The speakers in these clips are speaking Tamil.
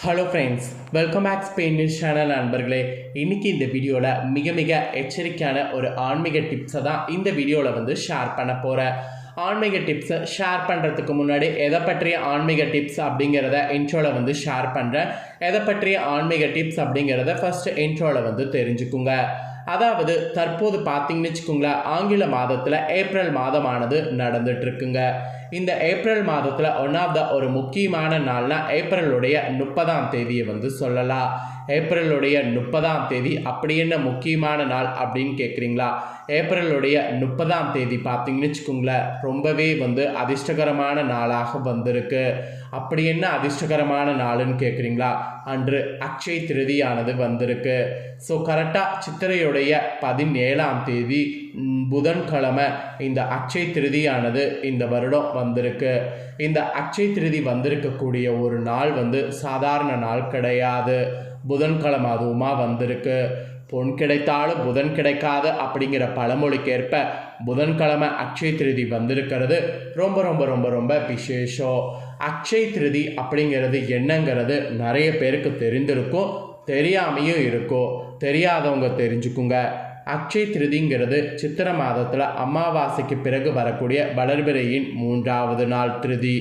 Hello friends, welcome back Spain news channel நண்பர்களே. இன்றைக்கி இந்த வீடியோவில் மிக எச்சரிக்கையான ஒரு ஆன்மீக டிப்ஸை தான் இந்த வீடியோவில் ஷேர் பண்ண போகிறேன். ஆன்மீக டிப்ஸை ஷேர் பண்ணுறதுக்கு முன்னாடி எதை பற்றிய ஆன்மீக டிப்ஸ் அப்படிங்கிறத இன்ட்ரோவில் ஷேர் பண்ணுறேன். எதை பற்றிய ஆன்மீக டிப்ஸ் அப்படிங்கிறத ஃபஸ்ட்டு இன்ட்ரோவில் தெரிஞ்சுக்குங்க. அதாவது தற்போது பார்த்தீங்கன்னு வச்சுக்கோங்களேன், ஆங்கில மாதத்தில் ஏப்ரல் மாதமானது நடந்துட்டுருக்குங்க. இந்த ஏப்ரல் மாதத்தில் ஒரு முக்கியமான நாள்னா ஏப்ரலுடைய 30ஆம் தேதியை சொல்லலாம். ஏப்ரலுடைய 30ஆம் தேதி அப்படி என்ன முக்கியமான நாள் அப்படின்னு கேட்குறீங்களா? ஏப்ரலுடைய 30ஆம் தேதி பார்த்தீங்கன்னு வச்சுக்கோங்களேன், ரொம்பவே அதிர்ஷ்டகரமான நாளாக வந்திருக்கு. அப்படி என்ன அதிர்ஷ்டகரமான நாளுன்னு கேட்குறீங்களா? அன்று அக்ஷய திருதியானது வந்திருக்கு. ஸோ கரெக்டாக சித்திரையுடைய 17ஆம் தேதி புதன்கிழமை இந்த அக்ஷய திருதியானது இந்த வருடம் வந்திருக்கு. இந்த அக்ஷய திருதி வந்திருக்கக்கூடிய ஒரு நாள் சாதாரண நாள் கிடையாது. புதன்கிழமை அதுவுமா வந்திருக்கு. பொன் கிடைத்தாலும் புதன் கிடைக்காது அப்படிங்கிற பழமொழிக்கேற்ப புதன்கிழமை அக்ஷய திருதி வந்திருக்கிறது ரொம்ப ரொம்ப ரொம்ப ரொம்ப விசேஷம். அக்ஷய திருதி அப்படிங்கிறது என்னங்கிறது நிறைய பேருக்கு தெரிந்திருக்கும், தெரியாமையும் இருக்கும். தெரியாதவங்க தெரிஞ்சுக்குங்க. அக்ஷய திருதிங்கிறது சித்திரை மாதத்தில் அமாவாசைக்கு பிறகு வரக்கூடிய வளர்பிறையின் 3வது நாள் திருதி.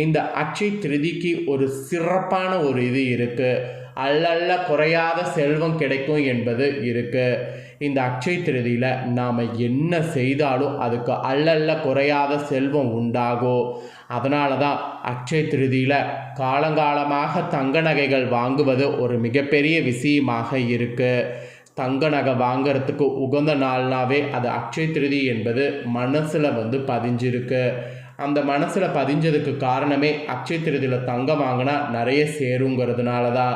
இந்த அக்ஷய திருதிக்கு ஒரு சிறப்பான ஒரு இது இருக்குது. அல்ல குறையாத செல்வம் கிடைக்கும் என்பது இருக்குது. இந்த அக்ஷய திருதியில் நாம் என்ன செய்தாலும் அதுக்கு அல்ல குறையாத செல்வம் உண்டாகும். அதனால தான் அக்ஷய திருதியில் காலங்காலமாக தங்க நகைகள் வாங்குவது ஒரு மிகப்பெரிய விஷயமாக இருக்குது. தங்க நகை வாங்கிறதுக்கு உகந்த நாள்னாவே அது அக்ஷய திருதி என்பது மனசில் பதிஞ்சிருக்கு. அந்த மனசில் பதிஞ்சதுக்கு காரணமே அக்ஷய திருதியில் தங்கம் வாங்கினா நிறைய சேருங்கிறதுனால தான்.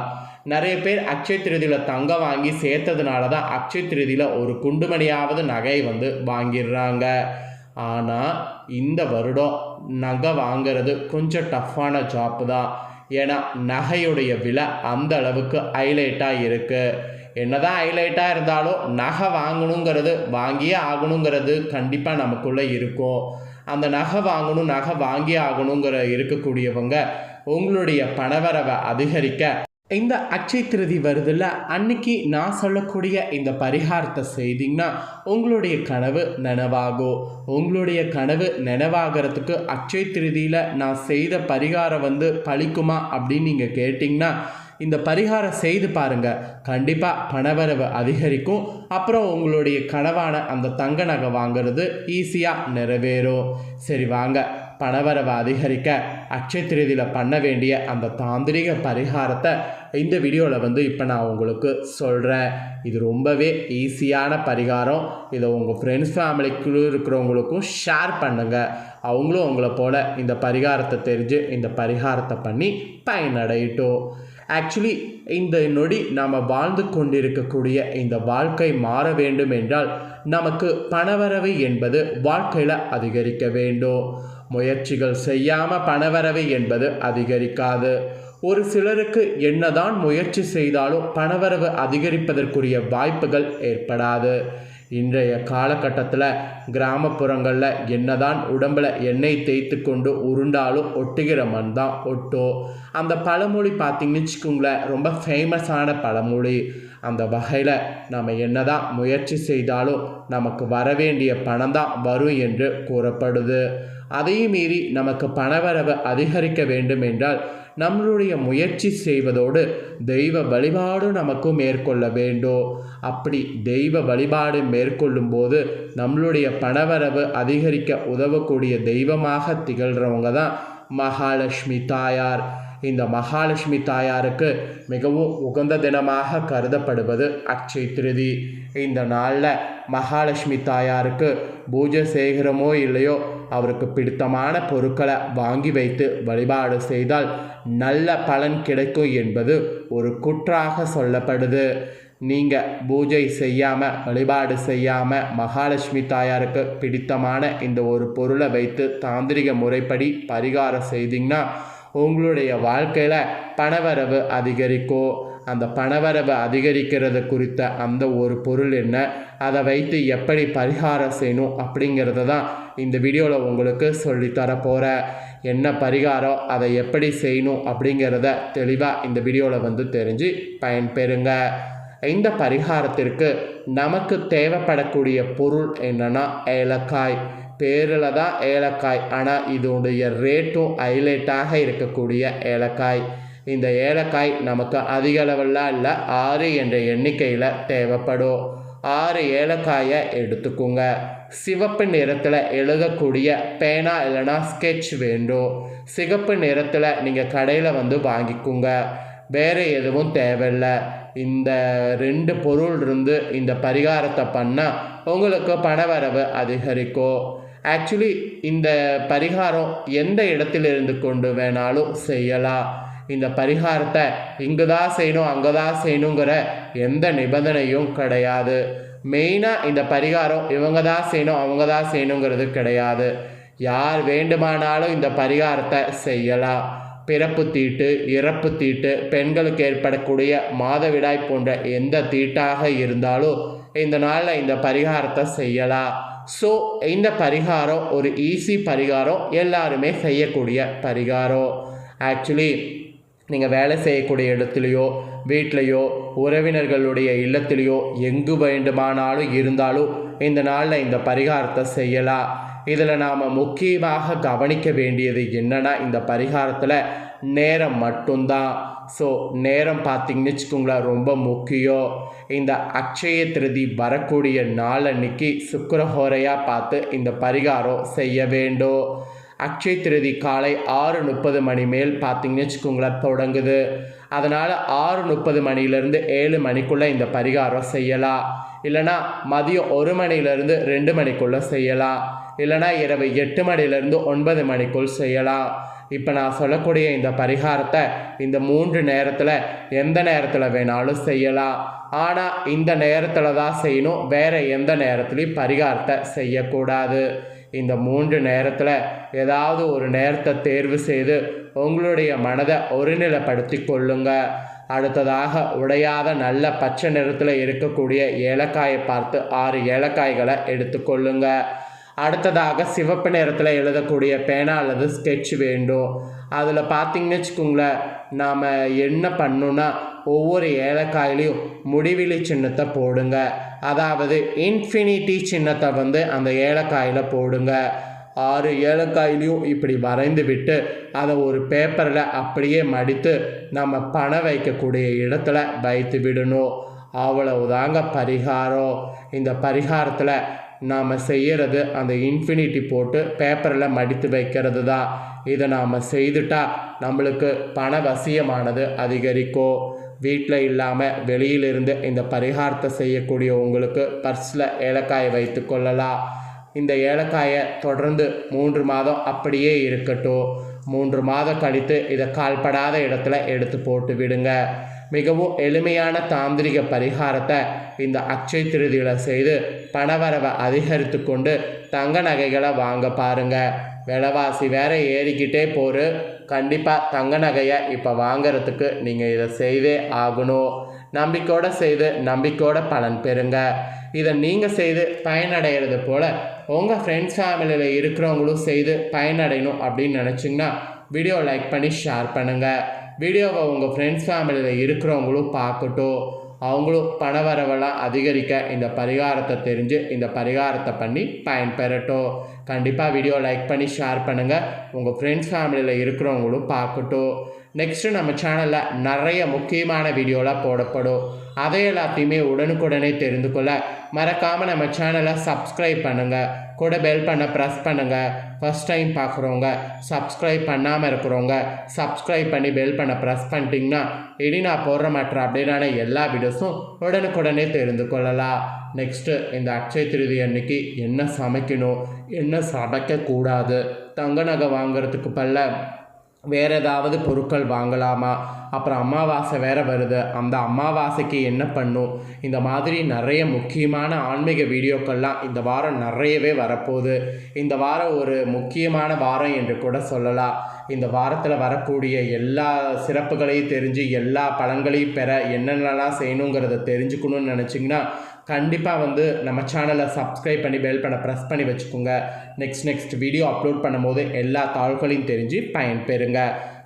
நிறைய பேர் அக்ஷய திருதியில் தங்கம் வாங்கி சேர்த்ததுனால தான் அக்ஷய திருதியில் ஒரு குண்டுமணியாவது நகை வாங்கிடுறாங்க. ஆனால் இந்த வருடம் நகை வாங்கிறது கொஞ்சம் டஃப்பான ஜாப்பு தான். ஏன்னா நகையுடைய விலை அந்த அளவுக்கு ஹைலைட்டாக இருக்குது. என்னதான் ஹைலைட்டாக இருந்தாலும் நகை வாங்கணுங்கிறது வாங்கியே ஆகணுங்கிறது கண்டிப்பாக நமக்குள்ளே இருக்கும். அந்த நகை வாங்கணும், நகை வாங்கியே ஆகணுங்கிற இருக்கக்கூடியவங்க உங்களுடைய பணவரவை அதிகரிக்க இந்த அக்ஷய திருதி வருதுல்ல, அன்னைக்கு நான் சொல்லக்கூடிய இந்த பரிகாரத்தை செய்தீங்கன்னா உங்களுடைய கனவு நினைவாகும். உங்களுடைய கனவு நினைவாகிறதுக்கு அக்ஷய திருதியில் நான் செய்த பரிகாரம் பலிக்குமா அப்படின்னு நீங்கள் கேட்டிங்கன்னா இந்த பரிகாரம் செய்து பாருங்கள். கண்டிப்பாக பணவரவு அதிகரிக்கும். அப்புறம் உங்களுடைய கனவான அந்த தங்க நகை வாங்கிறது ஈஸியாக நிறைவேறும். சரி வாங்க, பணவரவை அதிகரிக்க அக்ஷய திருதியில் பண்ண வேண்டிய அந்த தாந்திரிக பரிகாரத்தை இந்த வீடியோவில் இப்போ நான் உங்களுக்கு சொல்கிறேன். இது ரொம்பவே ஈஸியான பரிகாரம். இதை உங்கள் ஃப்ரெண்ட்ஸ் ஃபேமிலிக்குள்ளே இருக்கிறவங்களுக்கும் ஷேர் பண்ணுங்கள். அவங்களும் உங்களை போல் இந்த பரிகாரத்தை தெரிஞ்சு இந்த பரிகாரத்தை பண்ணி பயனடையட்டும். ஆக்சுவலி இந்த நொடி நாம் வாழ்ந்து கொண்டிருக்கக்கூடிய இந்த வாழ்க்கை மாற வேண்டும் என்றால் நமக்கு பணவரவு என்பது வாழ்க்கையில் அதிகரிக்க வேண்டும். முயற்சிகள் செய்யாமல் பணவரவு என்பது அதிகரிக்காது. ஒரு சிலருக்கு என்னதான் முயற்சி செய்தாலும் பணவரவு அதிகரிப்பதற்குரிய வாய்ப்புகள் ஏற்படாது. இன்றைய காலகட்டத்தில் கிராமப்புறங்களில் என்னதான் உடம்பில் எண்ணெய் தேய்த்து கொண்டு உருண்டாலும் ஒட்டுகிற மண் தான் ஒட்டும். அந்த பழமொழி பார்த்திங்கன்னு வச்சுக்கோங்களேன், ரொம்ப ஃபேமஸான பழமொழி. அந்த வகையில் நம்ம என்னதான் முயற்சி செய்தாலும் நமக்கு வரவேண்டிய பணம் தான் வரும் என்று கூறப்படுது. அதையும் மீறி நமக்கு பணவரவு அதிகரிக்க வேண்டும் என்றால் நம்மளுடைய முயற்சி செய்வதோடு தெய்வ வழிபாடு நமக்கும் மேற்கொள்ள வேண்டும். அப்படி தெய்வ வழிபாடு மேற்கொள்ளும் போது நம்மளுடைய பணவரவு அதிகரிக்க உதவக்கூடிய தெய்வமாக திகழ்கிறவங்க தான் மகாலட்சுமி தாயார். இந்த மகாலட்சுமி தாயாருக்கு மிகவும் உகந்த தினமாக கருதப்படுவது அக்ஷய திருதி. இந்த நாளில் மகாலட்சுமி தாயாருக்கு பூஜை செய்கிறோமோ இல்லையோ அவருக்கு பிடித்தமான பொருட்களை வாங்கி வைத்து வழிபாடு செய்தால் நல்ல பலன் கிடைக்கும் என்பது ஒரு குற்றாக சொல்லப்படுது. நீங்கள் பூஜை செய்யாமல் வழிபாடு செய்யாமல் மகாலட்சுமி தாயாருக்கு பிடித்தமான இந்த ஒரு பொருளை வைத்து தாந்திரிக முறைப்படி பரிகாரம் செய்தீங்கன்னா உங்களுடைய வாழ்க்கையில் பணவரவு அதிகரிக்கும். அந்த பணவரவு அதிகரிக்கிறது குறித்த அந்த ஒரு பொருள் என்ன, அதை வைத்து எப்படி பரிகாரம் செய்யணும் அப்படிங்கிறத தான் இந்த வீடியோவில் உங்களுக்கு சொல்லித்தர போகிறேன். என்ன பரிகாரம், அதை எப்படி செய்யணும் அப்படிங்கிறத தெளிவாக இந்த வீடியோவில் தெரிஞ்சு பயன்பெறுங்க. இந்த பரிகாரத்திற்கு நமக்கு தேவைப்படக்கூடிய பொருள் என்னென்னா ஏலக்காய். பேரில் தான் ஏலக்காய், ஆனால் இதோடைய ரேட்டும் ஹைலைட்டாக இருக்கக்கூடிய ஏலக்காய். இந்த ஏலக்காய் நமக்கு அதிக அளவெல்லாம் இல்லை, 6 என்ற எண்ணிக்கையில் தேவைப்படும். 6 ஏலக்காயை எடுத்துக்கோங்க. சிவப்பு நிறத்தில் எழுதக்கூடிய பேனா இல்லைனா ஸ்கெட்ச் வேண்டும். சிகப்பு நிறத்தில் நீங்கள் கடையில் வாங்கிக்கோங்க. வேறு எதுவும் தேவையில்லை. இந்த 2 பொருள் இருந்து இந்த பரிகாரத்தை பண்ணால் உங்களுக்கு பணவரவு அதிகரிக்கும். ஆக்சுவலி இந்த பரிகாரம் எந்த இடத்திலிருந்து கொண்டு வேணாலும் செய்யலாம். இந்த பரிகாரத்தை இங்கு தான் செய்யணும் அங்கே தான் செய்யணுங்கிற எந்த நிபந்தனையும் கிடையாது. மெயினாக இந்த பரிகாரம் இவங்க தான் செய்யணும் அவங்க தான் செய்யணுங்கிறது கிடையாது. யார் வேண்டுமானாலும் இந்த பரிகாரத்தை செய்யலாம். பிறப்பு தீட்டு, இறப்பு தீட்டு, பெண்களுக்கு ஏற்படக்கூடிய மாதவிடாய் போன்ற எந்த தீட்டாக இருந்தாலும் இந்த நாளில் இந்த பரிகாரத்தை செய்யலாம். ஸோ இந்த பரிகாரம் ஒரு ஈஸி பரிகாரம், எல்லாருமே செய்யக்கூடிய பரிகாரம். ஆக்சுவலி நீங்கள் வேலை செய்யக்கூடிய இடத்துலையோ வீட்லேயோ உறவினர்களுடைய இல்லத்திலையோ எங்கு வேண்டுமானாலும் இருந்தாலும் இந்த நாளில் இந்த பரிகாரத்தை செய்யலாம். இதில் நாம் முக்கியமாக கவனிக்க வேண்டியது என்னென்னா, இந்த பரிகாரத்தில் நேரம் மட்டும்தான். ஸோ நேரம் பார்த்திங்கன்னு வச்சுக்கோங்களேன், ரொம்ப முக்கியம். இந்த அக்ஷய திருதி வரக்கூடிய நாள் அன்னைக்கு சுக்கிரஹோரையாக பார்த்து இந்த பரிகாரம் செய்ய வேண்டும். அக்ஷய திருதி காலை 6:30 மணி மேல் பார்த்திங்கன்னு வச்சுக்கோங்களேன் தொடங்குது. அதனால் 6:30 மணிலேருந்து 7 மணிக்குள்ளே இந்த பரிகாரம் செய்யலாம். இல்லைனா மதியம் 1 மணிலேருந்து 2 மணிக்குள்ளே செய்யலாம். இல்லைனா இரவு 8 மணிலேருந்து 9 மணிக்குள் செய்யலாம். இப்போ நான் சொல்லக்கூடிய இந்த பரிகாரத்தை இந்த 3 நேரத்தில் எந்த நேரத்தில் வேணாலும் செய்யலாம். ஆனால் இந்த நேரத்தில் தான் செய்யணும், வேறு எந்த நேரத்துலையும் பரிகாரத்தை செய்யக்கூடாது. இந்த 3 நேரத்தில் ஏதாவது ஒரு நேரத்தை தேர்வு செய்து உங்களுடைய மனதை ஒருநிலைப்படுத்தி கொள்ளுங்க. அடுத்ததாக உடையாத நல்ல பச்சை நிறத்தில் இருக்கக்கூடிய ஏலக்காயை பார்த்து 6 ஏலக்காய்களை எடுத்துக்கொள்ளுங்க. அடுத்ததாக சிவப்பு நிறத்தில் எழுதக்கூடிய பேனா அல்லது ஸ்கெட்ச் வேண்டும். அதில் பார்த்திங்கன்னு வச்சுக்கோங்களேன், நாம் என்ன பண்ணணுன்னா ஒவ்வொரு ஏலக்காயிலையும் முடிவிலி சின்னத்தை போடுங்க. அதாவது இன்ஃபினிட்டி சின்னத்தை அந்த ஏலக்காயில் போடுங்க. 6 ஏலக்காயிலையும் இப்படி வரைந்து விட்டு அதை ஒரு பேப்பரில் அப்படியே மடித்து நம்ம பணம் வைக்கக்கூடிய இடத்துல வைத்து விடணும். அவ்வளவுதாங்க பரிகாரம். இந்த பரிகாரத்தில் நாம் செய்கிறது அந்த இன்ஃபினிட்டி போட்டு பேப்பரில் மடித்து வைக்கிறது தான். இதை நாம் செய்துட்டால் நம்மளுக்கு பண வசியமானது அதிகரிக்கும். வீட்டில் இல்லாமல் வெளியிலிருந்து இந்த பரிகாரத்தை செய்யக்கூடிய உங்களுக்கு பர்ஸில் ஏலக்காயை வைத்து கொள்ளலாம். இந்த ஏலக்காயை தொடர்ந்து 3 மாதம் அப்படியே இருக்கட்டும். 3 மாதம் கழித்து இதை கால்படாத இடத்துல எடுத்து போட்டு விடுங்க. மிகவும் எளிமையான தாந்திரிக பரிகாரத்தை இந்த அக்ஷய திருதியில் செய்து பணவரவை அதிகரித்து கொண்டு தங்க நகைகளை வாங்க பாருங்கள். விலைவாசி வேற ஏறிக்கிட்டே போகிற கண்டிப்பாக தங்க நகையை இப்போ வாங்கிறதுக்கு நீங்கள் இதை செய்தே ஆகணும். நம்பிக்கையோடு செய்து நம்பிக்கையோட பலன் பெறுங்க. இதை நீங்கள் செய்து பயனடைகிறது போல் உங்கள் ஃப்ரெண்ட்ஸ் ஃபேமிலியில் இருக்கிறவங்களும் செய்து பயனடையணும் அப்படின்னு நினச்சிங்கன்னா வீடியோ லைக் பண்ணி ஷேர் பண்ணுங்கள். வீடியோவை உங்கள் ஃப்ரெண்ட்ஸ் ஃபேமிலியில் இருக்கிறவங்களும் பார்க்கட்டும். அவங்களும் பணவரவெல்லாம் அதிகரிக்க இந்த பரிகாரத்தை தெரிஞ்சு இந்த பரிகாரத்தை பண்ணி பயன்பெறட்டும். கண்டிப்பாக வீடியோ லைக் பண்ணி ஷேர் பண்ணுங்கள். உங்கள் ஃப்ரெண்ட்ஸ் ஃபேமிலியில் இருக்கிறவங்களும் பார்க்கட்டும். நெக்ஸ்ட்டு நம்ம சேனலில் நிறைய முக்கியமான வீடியோலாம் போடப்படும். அதை எல்லாத்தையுமே உடனுக்குடனே தெரிந்து கொள்ள மறக்காமல் நம்ம சேனலை சப்ஸ்கிரைப் பண்ணுங்கள். கூட பெல் பண்ண ப்ரெஸ் பண்ணுங்கள். ஃபஸ்ட் டைம் பார்க்குறவங்க, சப்ஸ்கிரைப் பண்ணாமல் இருக்கிறவங்க சப்ஸ்கிரைப் பண்ணி பெல் பண்ண ப்ரெஸ் பண்ணிட்டீங்கன்னா இனி நான் போடுற மற்ற அப்டேட்டான எல்லா வீடியோஸும் உடனுக்குடனே தெரிந்து கொள்ளலாம். நெக்ஸ்ட்டு இந்த அக்ஷய திருதி அன்னைக்கு என்ன சமைக்கணும், என்ன சமைக்கக்கூடாது, தங்க நகை வாங்கிறதுக்கு பல்ல வேறு ஏதாவது பொருட்கள் வாங்கலாமா, அப்புறம் அமாவாசை வேறு வருது, அந்த அமாவாசைக்கு என்ன பண்ணும், இந்த மாதிரி நிறைய முக்கியமான ஆன்மீக வீடியோக்கள்லாம் இந்த வாரம் நிறையவே வரப்போகுது. இந்த வாரம் ஒரு முக்கியமான வாரம் என்று கூட சொல்லலாம். இந்த வாரத்தில் வரக்கூடிய எல்லா சிறப்புகளையும் தெரிஞ்சு எல்லா பலன்களையும் பெற என்னென்னலாம் செய்யணுங்கிறத தெரிஞ்சுக்கணும்னு நினச்சிங்கன்னா கண்டிப்பாக வந்து நம்ம சேனலை சப்ஸ்கிரைப் பண்ணி பெல் பண்ண ப்ரெஸ் பண்ணி வச்சுக்கோங்க. நெக்ஸ்ட் வீடியோ அப்லோட் பண்ணும்போது எல்லா தாள்களையும் தெரிஞ்சு பயன்பெறுங்க.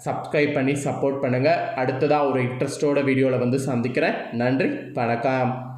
சப்ஸ்கிரைப் பண்ணி சப்போர்ட் பண்ணுங்கள். அடுத்ததாக ஒரு இன்ட்ரெஸ்டோட வீடியோவில் வந்து சந்திக்கிறேன். நன்றி, வணக்கம்.